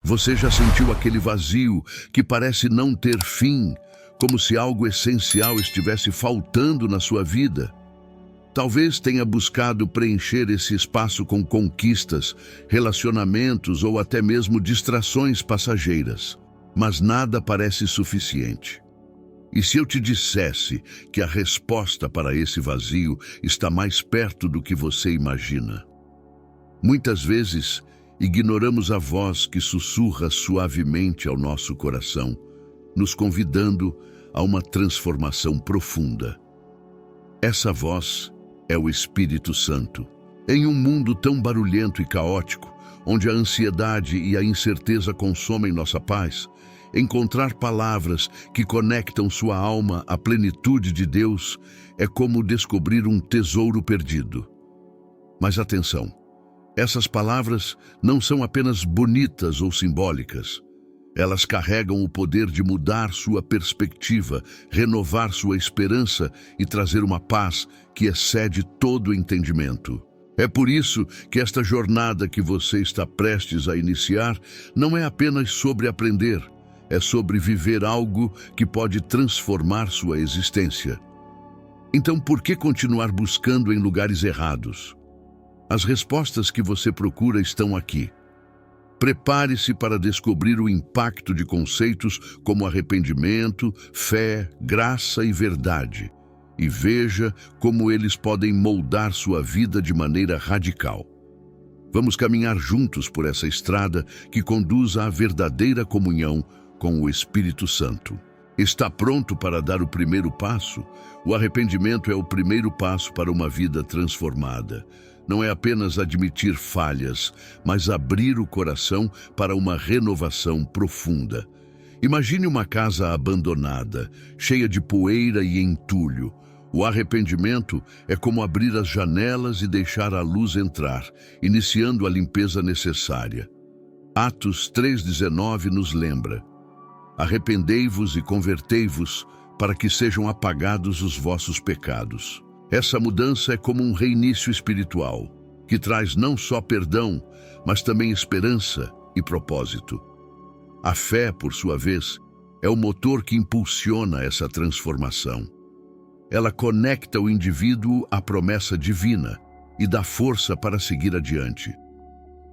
Você já sentiu aquele vazio que parece não ter fim, como se algo essencial estivesse faltando na sua vida? Talvez tenha buscado preencher esse espaço com conquistas, relacionamentos ou até mesmo distrações passageiras, mas nada parece suficiente. E se eu te dissesse que a resposta para esse vazio está mais perto do que você imagina? Muitas vezes, ignoramos a voz que sussurra suavemente ao nosso coração, nos convidando a uma transformação profunda. Essa voz é o Espírito Santo. Em um mundo tão barulhento e caótico, onde a ansiedade e a incerteza consomem nossa paz, encontrar palavras que conectam sua alma à plenitude de Deus é como descobrir um tesouro perdido. Mas atenção, essas palavras não são apenas bonitas ou simbólicas. Elas carregam o poder de mudar sua perspectiva, renovar sua esperança e trazer uma paz que excede todo o entendimento. É por isso que esta jornada que você está prestes a iniciar não é apenas sobre aprender, é sobre viver algo que pode transformar sua existência. Então, por que continuar buscando em lugares errados? As respostas que você procura estão aqui. Prepare-se para descobrir o impacto de conceitos como arrependimento, fé, graça e verdade, e veja como eles podem moldar sua vida de maneira radical. Vamos caminhar juntos por essa estrada que conduz à verdadeira comunhão com o Espírito Santo. Está pronto para dar o primeiro passo? O arrependimento é o primeiro passo para uma vida transformada. Não é apenas admitir falhas, mas abrir o coração para uma renovação profunda. Imagine uma casa abandonada, cheia de poeira e entulho. O arrependimento é como abrir as janelas e deixar a luz entrar, iniciando a limpeza necessária. Atos 3,19 nos lembra: arrependei-vos e convertei-vos para que sejam apagados os vossos pecados. Essa mudança é como um reinício espiritual, que traz não só perdão, mas também esperança e propósito. A fé, por sua vez, é o motor que impulsiona essa transformação. Ela conecta o indivíduo à promessa divina e dá força para seguir adiante.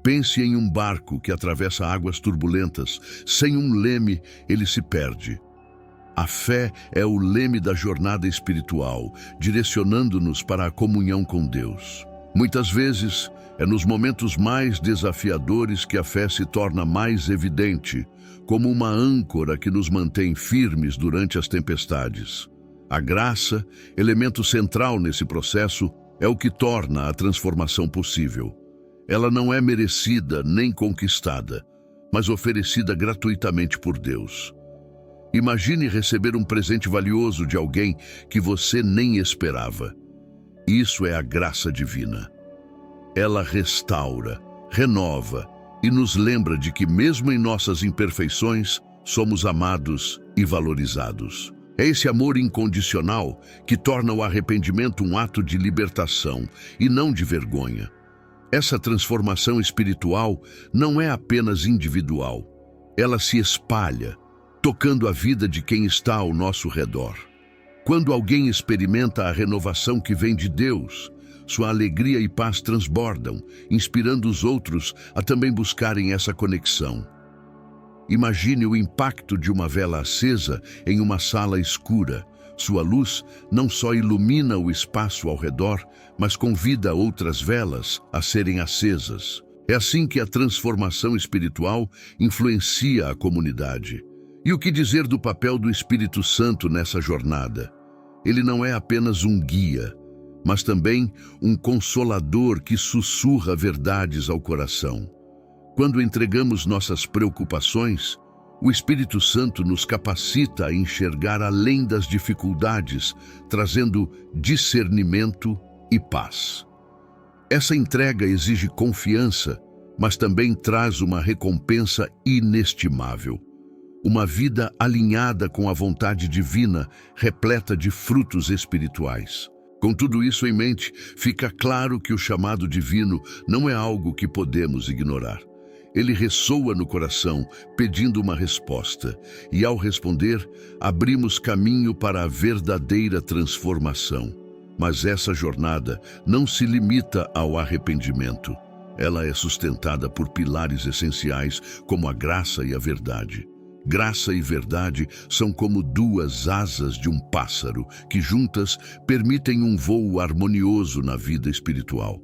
Pense em um barco que atravessa águas turbulentas. Sem um leme, ele se perde. A fé é o leme da jornada espiritual, direcionando-nos para a comunhão com Deus. Muitas vezes, é nos momentos mais desafiadores que a fé se torna mais evidente, como uma âncora que nos mantém firmes durante as tempestades. A graça, elemento central nesse processo, é o que torna a transformação possível. Ela não é merecida nem conquistada, mas oferecida gratuitamente por Deus. Imagine receber um presente valioso de alguém que você nem esperava. Isso é a graça divina. Ela restaura, renova e nos lembra de que mesmo em nossas imperfeições, somos amados e valorizados. É esse amor incondicional que torna o arrependimento um ato de libertação e não de vergonha. Essa transformação espiritual não é apenas individual. Ela se espalha, tocando a vida de quem está ao nosso redor. Quando alguém experimenta a renovação que vem de Deus, sua alegria e paz transbordam, inspirando os outros a também buscarem essa conexão. Imagine o impacto de uma vela acesa em uma sala escura. Sua luz não só ilumina o espaço ao redor, mas convida outras velas a serem acesas. É assim que a transformação espiritual influencia a comunidade. E o que dizer do papel do Espírito Santo nessa jornada? Ele não é apenas um guia, mas também um consolador que sussurra verdades ao coração. Quando entregamos nossas preocupações, o Espírito Santo nos capacita a enxergar além das dificuldades, trazendo discernimento e paz. Essa entrega exige confiança, mas também traz uma recompensa inestimável. Uma vida alinhada com a vontade divina, repleta de frutos espirituais. Com tudo isso em mente, fica claro que o chamado divino não é algo que podemos ignorar. Ele ressoa no coração, pedindo uma resposta. E ao responder, abrimos caminho para a verdadeira transformação. Mas essa jornada não se limita ao arrependimento. Ela é sustentada por pilares essenciais como a graça e a verdade. Graça e verdade são como duas asas de um pássaro que juntas permitem um voo harmonioso na vida espiritual.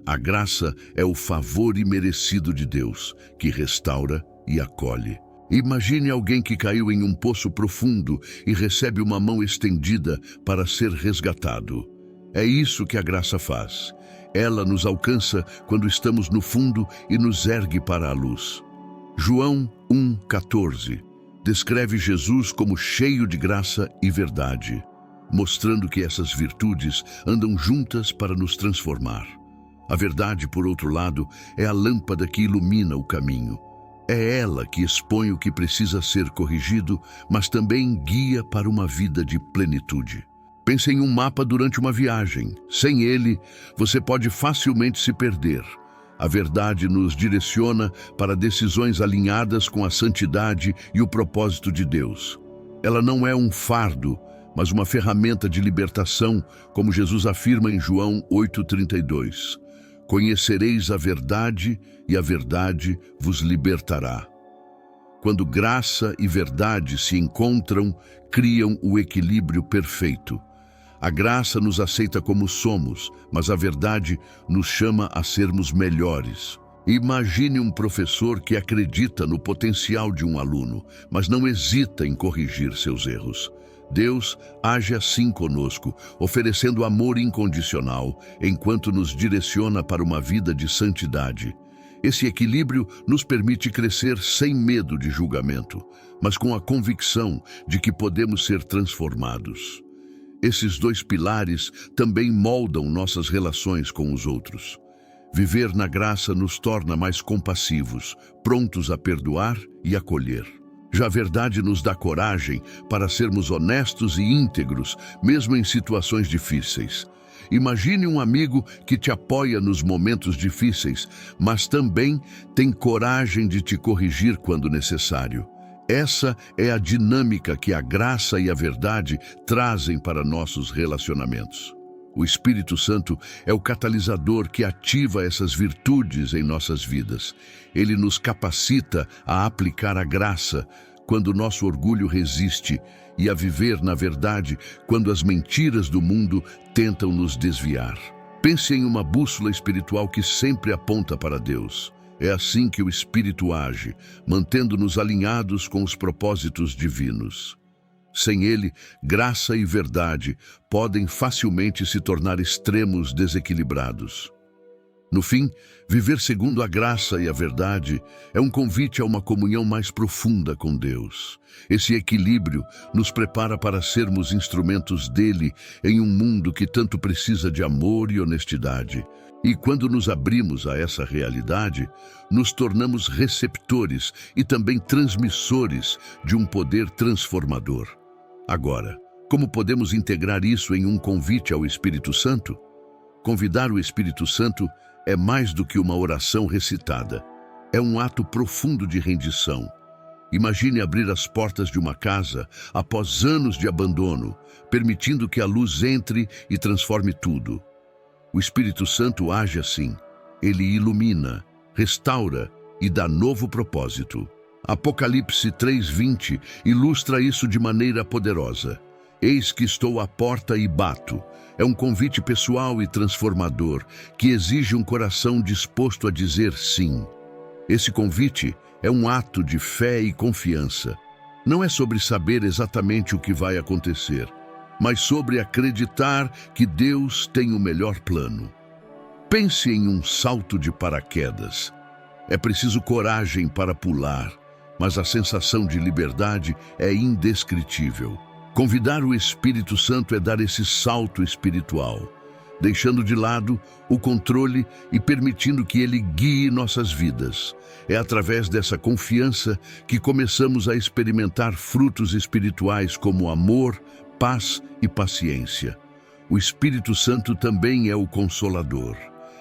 A graça é o favor imerecido de Deus, que restaura e acolhe. Imagine alguém que caiu em um poço profundo e recebe uma mão estendida para ser resgatado. É isso que a graça faz. Ela nos alcança quando estamos no fundo e nos ergue para a luz. João 1,14 descreve Jesus como cheio de graça e verdade, mostrando que essas virtudes andam juntas para nos transformar. A verdade, por outro lado, é a lâmpada que ilumina o caminho. É ela que expõe o que precisa ser corrigido, mas também guia para uma vida de plenitude. Pense em um mapa durante uma viagem. Sem ele, você pode facilmente se perder. A verdade nos direciona para decisões alinhadas com a santidade e o propósito de Deus. Ela não é um fardo, mas uma ferramenta de libertação, como Jesus afirma em João 8,32. Conhecereis a verdade e a verdade vos libertará. Quando graça e verdade se encontram, criam o equilíbrio perfeito. A graça nos aceita como somos, mas a verdade nos chama a sermos melhores. Imagine um professor que acredita no potencial de um aluno, mas não hesita em corrigir seus erros. Deus age assim conosco, oferecendo amor incondicional, enquanto nos direciona para uma vida de santidade. Esse equilíbrio nos permite crescer sem medo de julgamento, mas com a convicção de que podemos ser transformados. Esses dois pilares também moldam nossas relações com os outros. Viver na graça nos torna mais compassivos, prontos a perdoar e acolher. Já a verdade nos dá coragem para sermos honestos e íntegros, mesmo em situações difíceis. Imagine um amigo que te apoia nos momentos difíceis, mas também tem coragem de te corrigir quando necessário. Essa é a dinâmica que a graça e a verdade trazem para nossos relacionamentos. O Espírito Santo é o catalisador que ativa essas virtudes em nossas vidas. Ele nos capacita a aplicar a graça quando nosso orgulho resiste e a viver na verdade quando as mentiras do mundo tentam nos desviar. Pense em uma bússola espiritual que sempre aponta para Deus. É assim que o Espírito age, mantendo-nos alinhados com os propósitos divinos. Sem ele, graça e verdade podem facilmente se tornar extremos desequilibrados. No fim, viver segundo a graça e a verdade é um convite a uma comunhão mais profunda com Deus. Esse equilíbrio nos prepara para sermos instrumentos dele em um mundo que tanto precisa de amor e honestidade. E quando nos abrimos a essa realidade, nos tornamos receptores e também transmissores de um poder transformador. Agora, como podemos integrar isso em um convite ao Espírito Santo? Convidar o Espírito Santo é mais do que uma oração recitada. É um ato profundo de rendição. Imagine abrir as portas de uma casa após anos de abandono, permitindo que a luz entre e transforme tudo. O Espírito Santo age assim. Ele ilumina, restaura e dá novo propósito. Apocalipse 3:20 ilustra isso de maneira poderosa. Eis que estou à porta e bato. É um convite pessoal e transformador que exige um coração disposto a dizer sim. Esse convite é um ato de fé e confiança. Não é sobre saber exatamente o que vai acontecer, mas sobre acreditar que Deus tem o melhor plano. Pense em um salto de paraquedas. É preciso coragem para pular, mas a sensação de liberdade é indescritível. Convidar o Espírito Santo é dar esse salto espiritual, deixando de lado o controle e permitindo que ele guie nossas vidas. É através dessa confiança que começamos a experimentar frutos espirituais como amor, paz e paciência. O Espírito Santo também é o Consolador.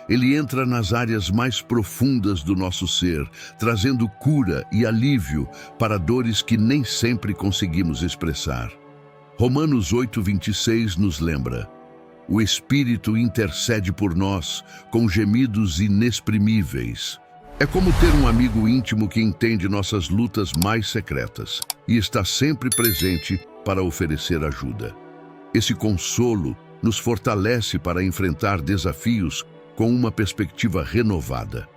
Ele entra nas áreas mais profundas do nosso ser, trazendo cura e alívio para dores que nem sempre conseguimos expressar. Romanos 8:26 nos lembra: o Espírito intercede por nós com gemidos inexprimíveis. É como ter um amigo íntimo que entende nossas lutas mais secretas e está sempre presente para oferecer ajuda. Esse consolo nos fortalece para enfrentar desafios com uma perspectiva renovada.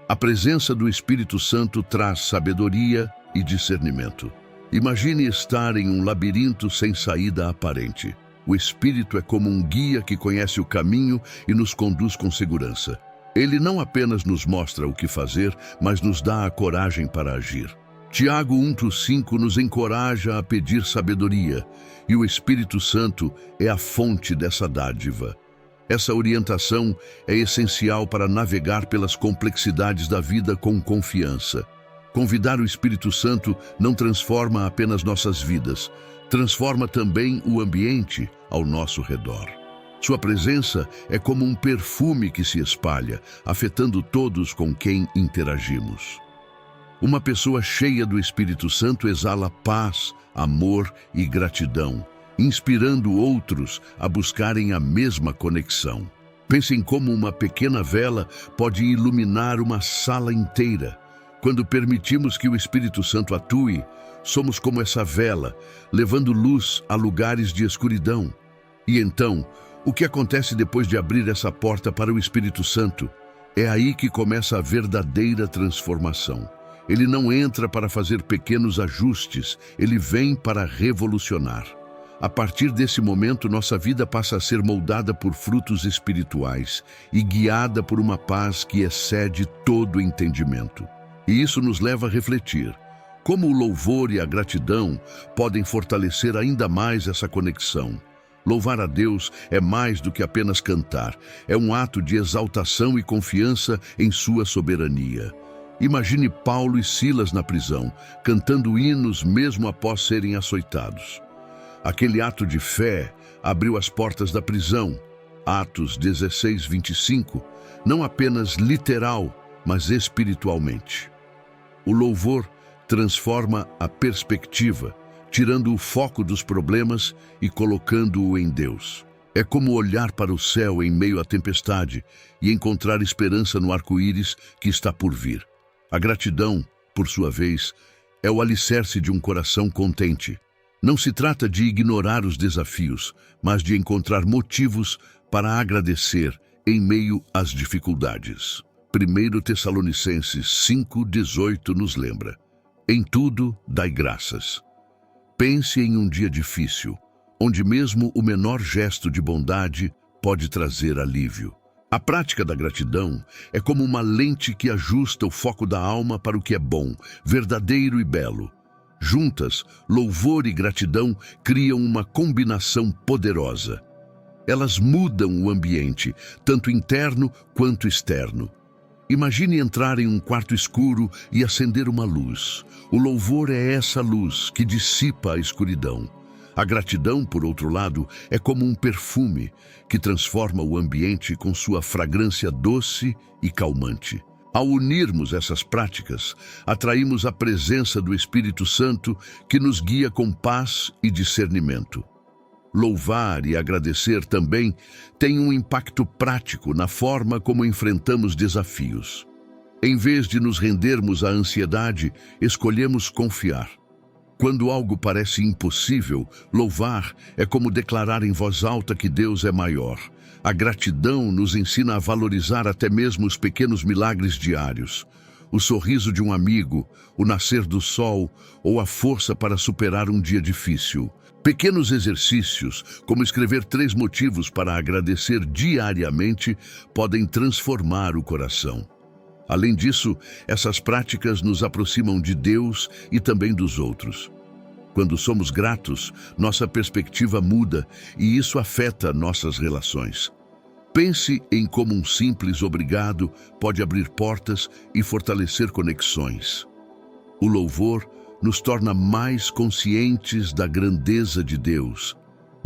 A presença do Espírito Santo traz sabedoria e discernimento. Imagine estar em um labirinto sem saída aparente. O Espírito é como um guia que conhece o caminho e nos conduz com segurança. Ele não apenas nos mostra o que fazer, mas nos dá a coragem para agir. Tiago 1:5 nos encoraja a pedir sabedoria, e o Espírito Santo é a fonte dessa dádiva. Essa orientação é essencial para navegar pelas complexidades da vida com confiança. Convidar o Espírito Santo não transforma apenas nossas vidas, transforma também o ambiente ao nosso redor. Sua presença é como um perfume que se espalha, afetando todos com quem interagimos. Uma pessoa cheia do Espírito Santo exala paz, amor e gratidão, inspirando outros a buscarem a mesma conexão. Pensem como uma pequena vela pode iluminar uma sala inteira. Quando permitimos que o Espírito Santo atue, somos como essa vela, levando luz a lugares de escuridão. E então, o que acontece depois de abrir essa porta para o Espírito Santo? É aí que começa a verdadeira transformação. Ele não entra para fazer pequenos ajustes, ele vem para revolucionar. A partir desse momento, nossa vida passa a ser moldada por frutos espirituais e guiada por uma paz que excede todo entendimento. E isso nos leva a refletir: como o louvor e a gratidão podem fortalecer ainda mais essa conexão? Louvar a Deus é mais do que apenas cantar, é um ato de exaltação e confiança em sua soberania. Imagine Paulo e Silas na prisão, cantando hinos mesmo após serem açoitados. Aquele ato de fé abriu as portas da prisão. Atos 16:25, não apenas literal, mas espiritualmente. O louvor transforma a perspectiva, tirando o foco dos problemas e colocando-o em Deus. É como olhar para o céu em meio à tempestade e encontrar esperança no arco-íris que está por vir. A gratidão, por sua vez, é o alicerce de um coração contente. Não se trata de ignorar os desafios, mas de encontrar motivos para agradecer em meio às dificuldades. 1 Tessalonicenses 5:18 nos lembra: em tudo dai graças. Pense em um dia difícil, onde mesmo o menor gesto de bondade pode trazer alívio. A prática da gratidão é como uma lente que ajusta o foco da alma para o que é bom, verdadeiro e belo. Juntas, louvor e gratidão criam uma combinação poderosa. Elas mudam o ambiente, tanto interno quanto externo. Imagine entrar em um quarto escuro e acender uma luz. O louvor é essa luz que dissipa a escuridão. A gratidão, por outro lado, é como um perfume que transforma o ambiente com sua fragrância doce e calmante. Ao unirmos essas práticas, atraímos a presença do Espírito Santo que nos guia com paz e discernimento. Louvar e agradecer também tem um impacto prático na forma como enfrentamos desafios. Em vez de nos rendermos à ansiedade, escolhemos confiar. Quando algo parece impossível, louvar é como declarar em voz alta que Deus é maior. A gratidão nos ensina a valorizar até mesmo os pequenos milagres diários. O sorriso de um amigo, o nascer do sol ou a força para superar um dia difícil. Pequenos exercícios, como escrever 3 motivos para agradecer diariamente, podem transformar o coração. Além disso, essas práticas nos aproximam de Deus e também dos outros. Quando somos gratos, nossa perspectiva muda e isso afeta nossas relações. Pense em como um simples obrigado pode abrir portas e fortalecer conexões. O louvor nos torna mais conscientes da grandeza de Deus.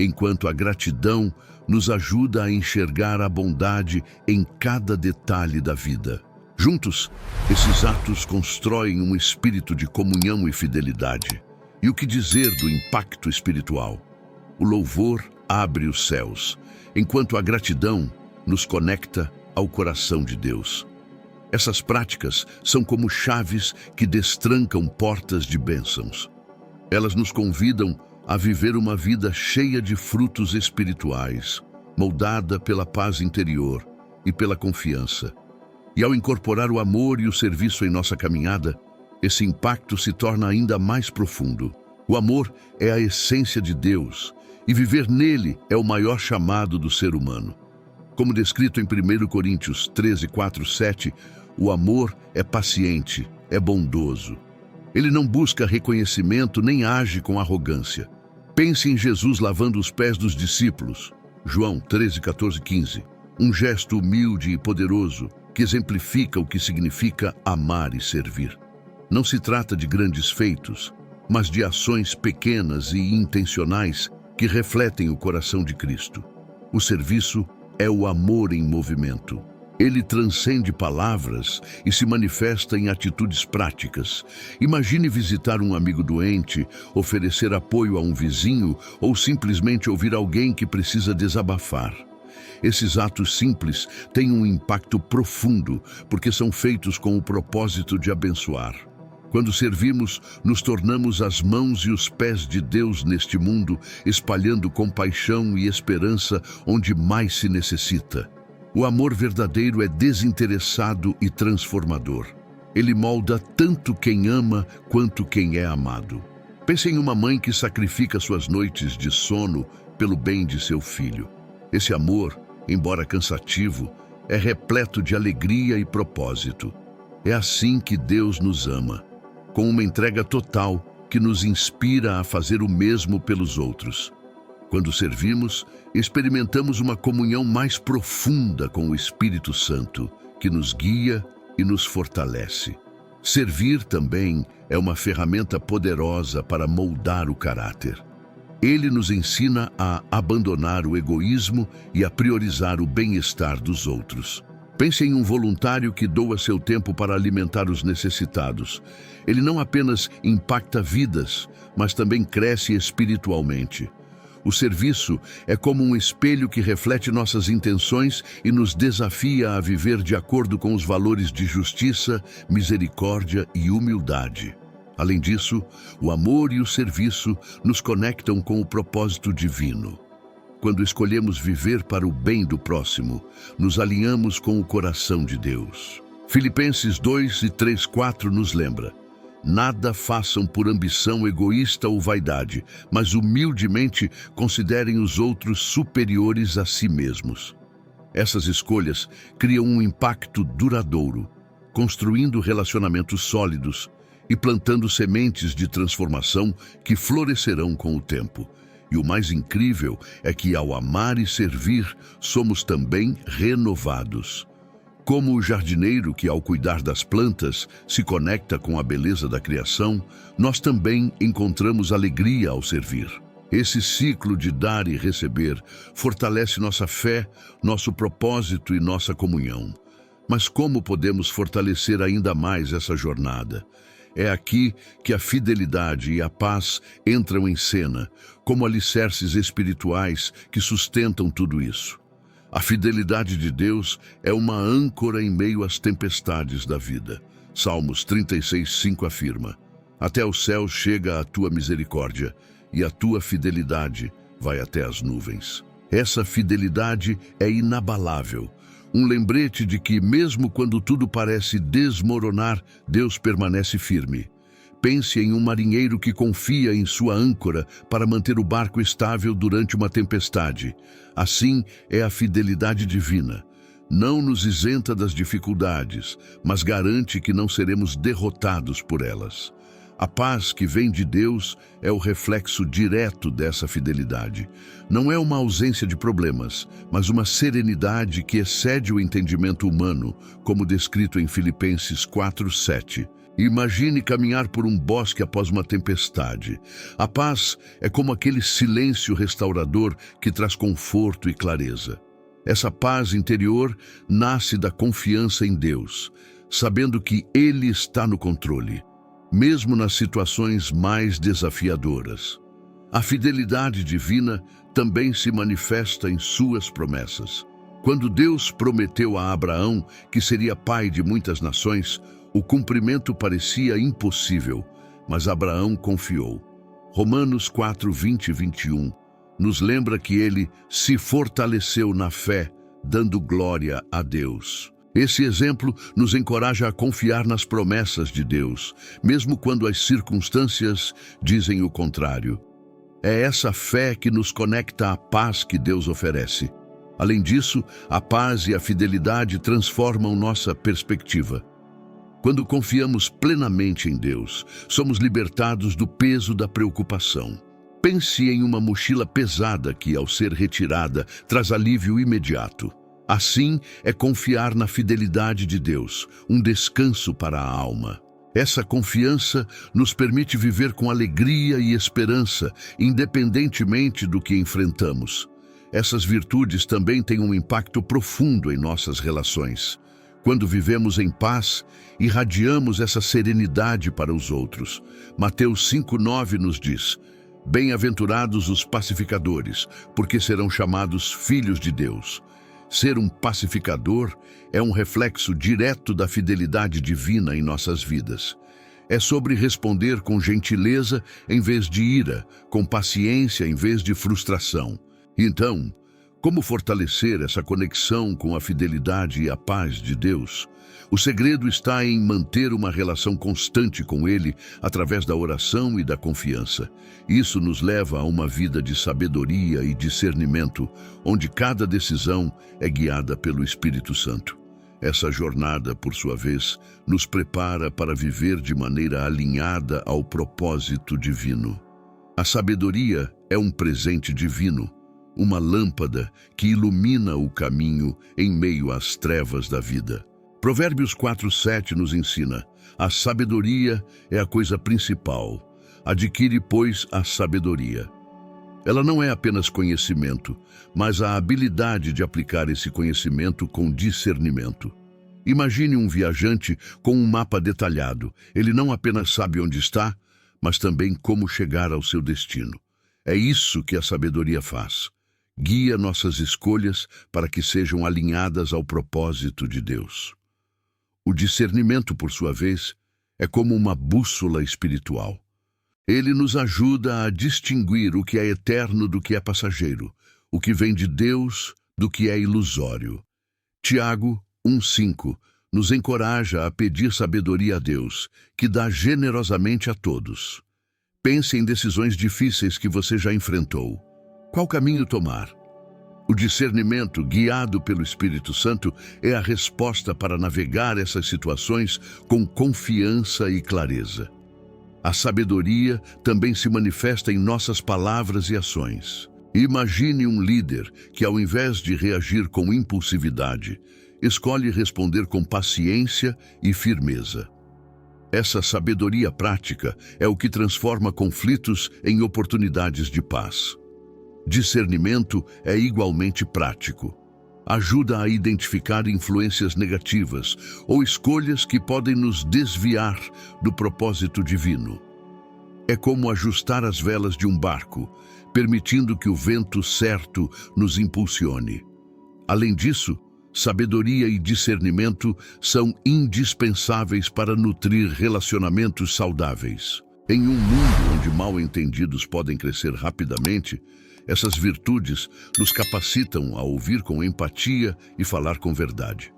enquanto a gratidão nos ajuda a enxergar a bondade em cada detalhe da vida. Juntos, esses atos constroem um espírito de comunhão e fidelidade. E o que dizer do impacto espiritual? O louvor abre os céus, enquanto a gratidão nos conecta ao coração de Deus. Essas práticas são como chaves que destrancam portas de bênçãos. Elas nos convidam a viver uma vida cheia de frutos espirituais, moldada pela paz interior e pela confiança. E ao incorporar o amor e o serviço em nossa caminhada, esse impacto se torna ainda mais profundo. O amor é a essência de Deus, e viver nele é o maior chamado do ser humano. Como descrito em 1 Coríntios 13, 4, 7, o amor é paciente, é bondoso. Ele não busca reconhecimento nem age com arrogância. Pense em Jesus lavando os pés dos discípulos. João 13, 14, 15. Um gesto humilde e poderoso que exemplifica o que significa amar e servir. Não se trata de grandes feitos, mas de ações pequenas e intencionais que refletem o coração de Cristo. O serviço é o amor em movimento. Ele transcende palavras e se manifesta em atitudes práticas. Imagine visitar um amigo doente, oferecer apoio a um vizinho ou simplesmente ouvir alguém que precisa desabafar. Esses atos simples têm um impacto profundo porque são feitos com o propósito de abençoar. Quando servimos, nos tornamos as mãos e os pés de Deus neste mundo, espalhando compaixão e esperança onde mais se necessita. O amor verdadeiro é desinteressado e transformador. Ele molda tanto quem ama quanto quem é amado. Pense em uma mãe que sacrifica suas noites de sono pelo bem de seu filho. Esse amor, embora cansativo, é repleto de alegria e propósito. É assim que Deus nos ama, com uma entrega total que nos inspira a fazer o mesmo pelos outros. Quando servimos, experimentamos uma comunhão mais profunda com o Espírito Santo, que nos guia e nos fortalece. Servir também é uma ferramenta poderosa para moldar o caráter. Ele nos ensina a abandonar o egoísmo e a priorizar o bem-estar dos outros. Pense em um voluntário que doa seu tempo para alimentar os necessitados. Ele não apenas impacta vidas, mas também cresce espiritualmente. O serviço é como um espelho que reflete nossas intenções e nos desafia a viver de acordo com os valores de justiça, misericórdia e humildade. Além disso, o amor e o serviço nos conectam com o propósito divino. Quando escolhemos viver para o bem do próximo, nos alinhamos com o coração de Deus. Filipenses 2 e 3, 4 nos lembra: nada façam por ambição egoísta ou vaidade, mas humildemente considerem os outros superiores a si mesmos. Essas escolhas criam um impacto duradouro, construindo relacionamentos sólidos e plantando sementes de transformação que florescerão com o tempo. E o mais incrível é que, ao amar e servir, somos também renovados. Como o jardineiro que, ao cuidar das plantas, se conecta com a beleza da criação, nós também encontramos alegria ao servir. Esse ciclo de dar e receber fortalece nossa fé, nosso propósito e nossa comunhão. Mas como podemos fortalecer ainda mais essa jornada? É aqui que a fidelidade e a paz entram em cena, como alicerces espirituais que sustentam tudo isso. A fidelidade de Deus é uma âncora em meio às tempestades da vida. Salmos 36:5 afirma: até o céu chega a tua misericórdia, e a tua fidelidade vai até as nuvens. Essa fidelidade é inabalável. Um lembrete de que, mesmo quando tudo parece desmoronar, Deus permanece firme. Pense em um marinheiro que confia em sua âncora para manter o barco estável durante uma tempestade. Assim é a fidelidade divina. Não nos isenta das dificuldades, mas garante que não seremos derrotados por elas. A paz que vem de Deus é o reflexo direto dessa fidelidade. Não é uma ausência de problemas, mas uma serenidade que excede o entendimento humano, como descrito em Filipenses 4:7. Imagine caminhar por um bosque após uma tempestade. A paz é como aquele silêncio restaurador que traz conforto e clareza. Essa paz interior nasce da confiança em Deus, sabendo que Ele está no controle, mesmo nas situações mais desafiadoras. A fidelidade divina também se manifesta em suas promessas. Quando Deus prometeu a Abraão que seria pai de muitas nações, o cumprimento parecia impossível, mas Abraão confiou. Romanos 4, 20 e 21 nos lembra que ele se fortaleceu na fé, dando glória a Deus. Esse exemplo nos encoraja a confiar nas promessas de Deus, mesmo quando as circunstâncias dizem o contrário. É essa fé que nos conecta à paz que Deus oferece. Além disso, a paz e a fidelidade transformam nossa perspectiva. Quando confiamos plenamente em Deus, somos libertados do peso da preocupação. Pense em uma mochila pesada que, ao ser retirada, traz alívio imediato. Assim é confiar na fidelidade de Deus, um descanso para a alma. Essa confiança nos permite viver com alegria e esperança, independentemente do que enfrentamos. Essas virtudes também têm um impacto profundo em nossas relações. Quando vivemos em paz, irradiamos essa serenidade para os outros. Mateus 5:9 nos diz: bem-aventurados os pacificadores, porque serão chamados filhos de Deus. Ser um pacificador é um reflexo direto da fidelidade divina em nossas vidas. É sobre responder com gentileza em vez de ira, com paciência em vez de frustração. Então, como fortalecer essa conexão com a fidelidade e a paz de Deus? O segredo está em manter uma relação constante com Ele através da oração e da confiança. Isso nos leva a uma vida de sabedoria e discernimento, onde cada decisão é guiada pelo Espírito Santo. Essa jornada, por sua vez, nos prepara para viver de maneira alinhada ao propósito divino. A sabedoria é um presente divino, uma lâmpada que ilumina o caminho em meio às trevas da vida. Provérbios 4:7 nos ensina: a sabedoria é a coisa principal. Adquire, pois, a sabedoria. Ela não é apenas conhecimento, mas a habilidade de aplicar esse conhecimento com discernimento. Imagine um viajante com um mapa detalhado. Ele não apenas sabe onde está, mas também como chegar ao seu destino. É isso que a sabedoria faz. Guia nossas escolhas para que sejam alinhadas ao propósito de Deus. O discernimento, por sua vez, é como uma bússola espiritual. Ele nos ajuda a distinguir o que é eterno do que é passageiro, o que vem de Deus do que é ilusório. Tiago 1:5 nos encoraja a pedir sabedoria a Deus, que dá generosamente a todos. Pense em decisões difíceis que você já enfrentou. Qual caminho tomar? O discernimento, guiado pelo Espírito Santo, é a resposta para navegar essas situações com confiança e clareza. A sabedoria também se manifesta em nossas palavras e ações. Imagine um líder que, ao invés de reagir com impulsividade, escolhe responder com paciência e firmeza. Essa sabedoria prática é o que transforma conflitos em oportunidades de paz. Discernimento é igualmente prático. Ajuda a identificar influências negativas ou escolhas que podem nos desviar do propósito divino. É como ajustar as velas de um barco, permitindo que o vento certo nos impulsione. Além disso, sabedoria e discernimento são indispensáveis para nutrir relacionamentos saudáveis. Em um mundo onde mal-entendidos podem crescer rapidamente, essas virtudes nos capacitam a ouvir com empatia e falar com verdade.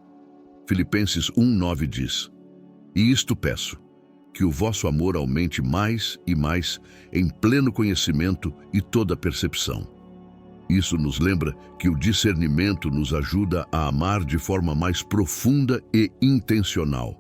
Filipenses 1:9 diz: E isto peço, que o vosso amor aumente mais e mais em pleno conhecimento e toda percepção. Isso nos lembra que o discernimento nos ajuda a amar de forma mais profunda e intencional.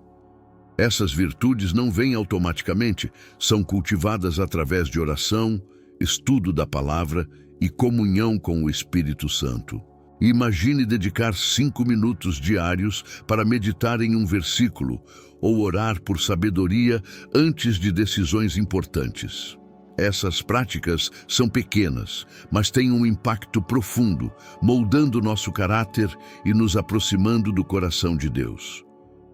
Essas virtudes não vêm automaticamente, são cultivadas através de oração, estudo da palavra e comunhão com o Espírito Santo. Imagine dedicar 5 minutos diários para meditar em um versículo ou orar por sabedoria antes de decisões importantes. Essas práticas são pequenas, mas têm um impacto profundo, moldando nosso caráter e nos aproximando do coração de Deus.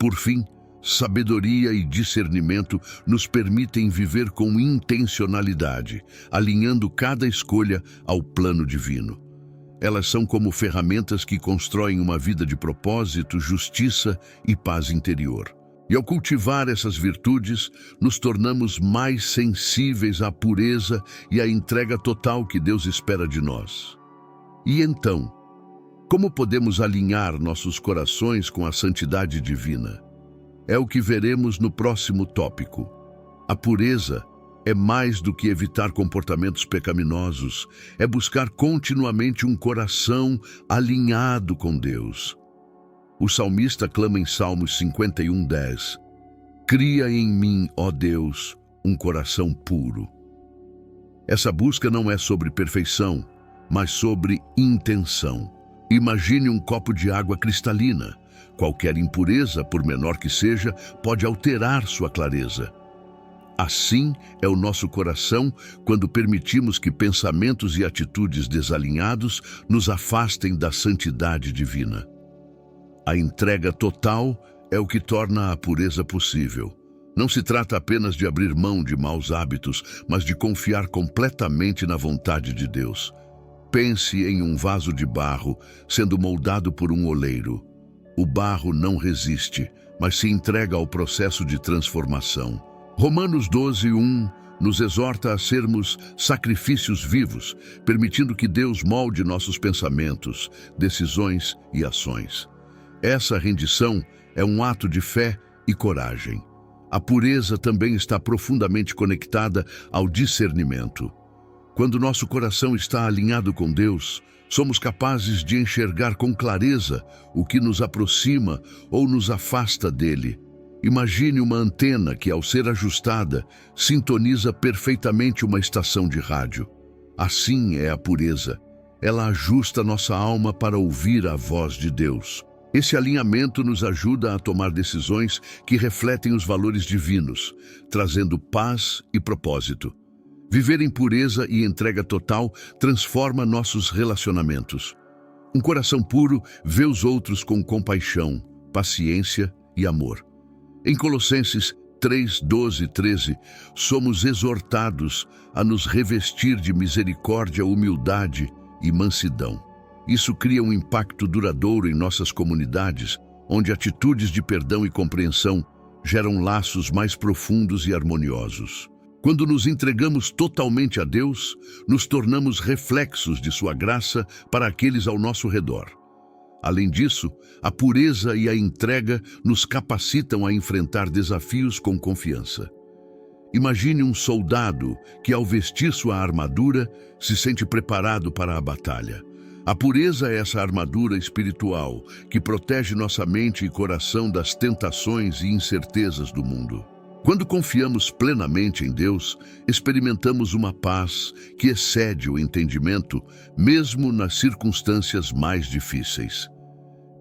Por fim, sabedoria e discernimento nos permitem viver com intencionalidade, alinhando cada escolha ao plano divino. Elas são como ferramentas que constroem uma vida de propósito, justiça e paz interior. E ao cultivar essas virtudes, nos tornamos mais sensíveis à pureza e à entrega total que Deus espera de nós. E então, como podemos alinhar nossos corações com a santidade divina? É o que veremos no próximo tópico. A pureza é mais do que evitar comportamentos pecaminosos, é buscar continuamente um coração alinhado com Deus. O salmista clama em Salmos 51:10: Cria em mim, ó Deus, um coração puro. Essa busca não é sobre perfeição, mas sobre intenção. Imagine um copo de água cristalina. Qualquer impureza, por menor que seja, pode alterar sua clareza. Assim é o nosso coração quando permitimos que pensamentos e atitudes desalinhados nos afastem da santidade divina. A entrega total é o que torna a pureza possível. Não se trata apenas de abrir mão de maus hábitos, mas de confiar completamente na vontade de Deus. Pense em um vaso de barro sendo moldado por um oleiro. O barro não resiste, mas se entrega ao processo de transformação. Romanos 12:1 nos exorta a sermos sacrifícios vivos, permitindo que Deus molde nossos pensamentos, decisões e ações. Essa rendição é um ato de fé e coragem. A pureza também está profundamente conectada ao discernimento. Quando nosso coração está alinhado com Deus, somos capazes de enxergar com clareza o que nos aproxima ou nos afasta dele. Imagine uma antena que, ao ser ajustada, sintoniza perfeitamente uma estação de rádio. Assim é a pureza. Ela ajusta nossa alma para ouvir a voz de Deus. Esse alinhamento nos ajuda a tomar decisões que refletem os valores divinos, trazendo paz e propósito. Viver em pureza e entrega total transforma nossos relacionamentos. Um coração puro vê os outros com compaixão, paciência e amor. Em Colossenses 3:12-13, somos exortados a nos revestir de misericórdia, humildade e mansidão. Isso cria um impacto duradouro em nossas comunidades, onde atitudes de perdão e compreensão geram laços mais profundos e harmoniosos. Quando nos entregamos totalmente a Deus, nos tornamos reflexos de sua graça para aqueles ao nosso redor. Além disso, a pureza e a entrega nos capacitam a enfrentar desafios com confiança. Imagine um soldado que, ao vestir sua armadura, se sente preparado para a batalha. A pureza é essa armadura espiritual que protege nossa mente e coração das tentações e incertezas do mundo. Quando confiamos plenamente em Deus, experimentamos uma paz que excede o entendimento, mesmo nas circunstâncias mais difíceis.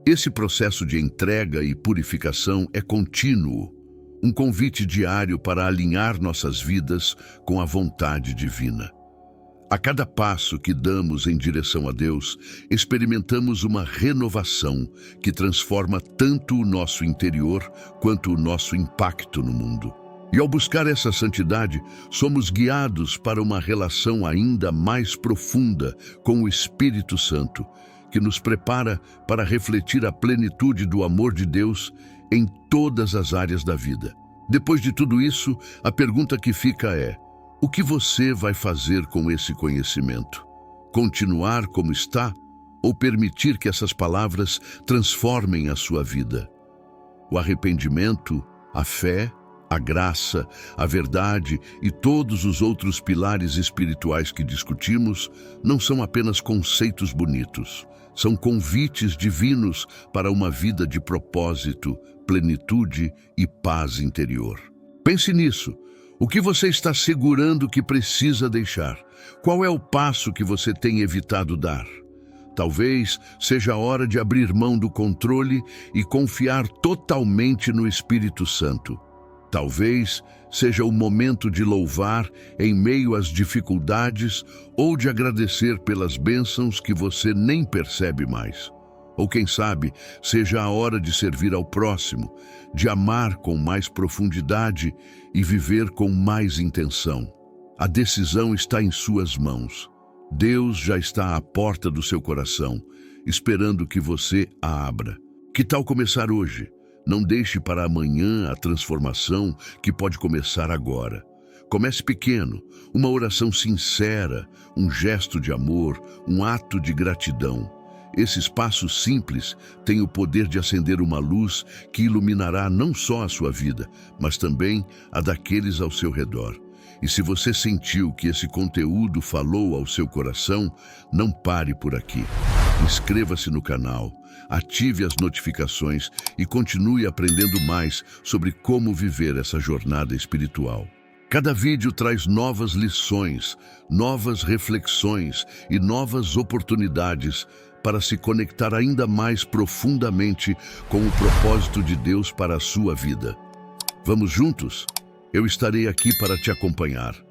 Esse processo de entrega e purificação é contínuo, um convite diário para alinhar nossas vidas com a vontade divina. A cada passo que damos em direção a Deus, experimentamos uma renovação que transforma tanto o nosso interior quanto o nosso impacto no mundo. E ao buscar essa santidade, somos guiados para uma relação ainda mais profunda com o Espírito Santo, que nos prepara para refletir a plenitude do amor de Deus em todas as áreas da vida. Depois de tudo isso, a pergunta que fica é: o que você vai fazer com esse conhecimento? Continuar como está ou permitir que essas palavras transformem a sua vida? O arrependimento, a fé, a graça, a verdade e todos os outros pilares espirituais que discutimos não são apenas conceitos bonitos, são convites divinos para uma vida de propósito, plenitude e paz interior. Pense nisso. O que você está segurando que precisa deixar? Qual é o passo que você tem evitado dar? Talvez seja a hora de abrir mão do controle e confiar totalmente no Espírito Santo. Talvez seja o momento de louvar em meio às dificuldades ou de agradecer pelas bênçãos que você nem percebe mais. Ou quem sabe, seja a hora de servir ao próximo, de amar com mais profundidade e viver com mais intenção. A decisão está em suas mãos. Deus já está à porta do seu coração, esperando que você a abra. Que tal começar hoje? Não deixe para amanhã a transformação que pode começar agora. Comece pequeno, uma oração sincera, um gesto de amor, um ato de gratidão. Esses passos simples têm o poder de acender uma luz que iluminará não só a sua vida, mas também a daqueles ao seu redor. E se você sentiu que esse conteúdo falou ao seu coração, não pare por aqui. Inscreva-se no canal, ative as notificações e continue aprendendo mais sobre como viver essa jornada espiritual. Cada vídeo traz novas lições, novas reflexões e novas oportunidades para se conectar ainda mais profundamente com o propósito de Deus para a sua vida. Vamos juntos? Eu estarei aqui para te acompanhar.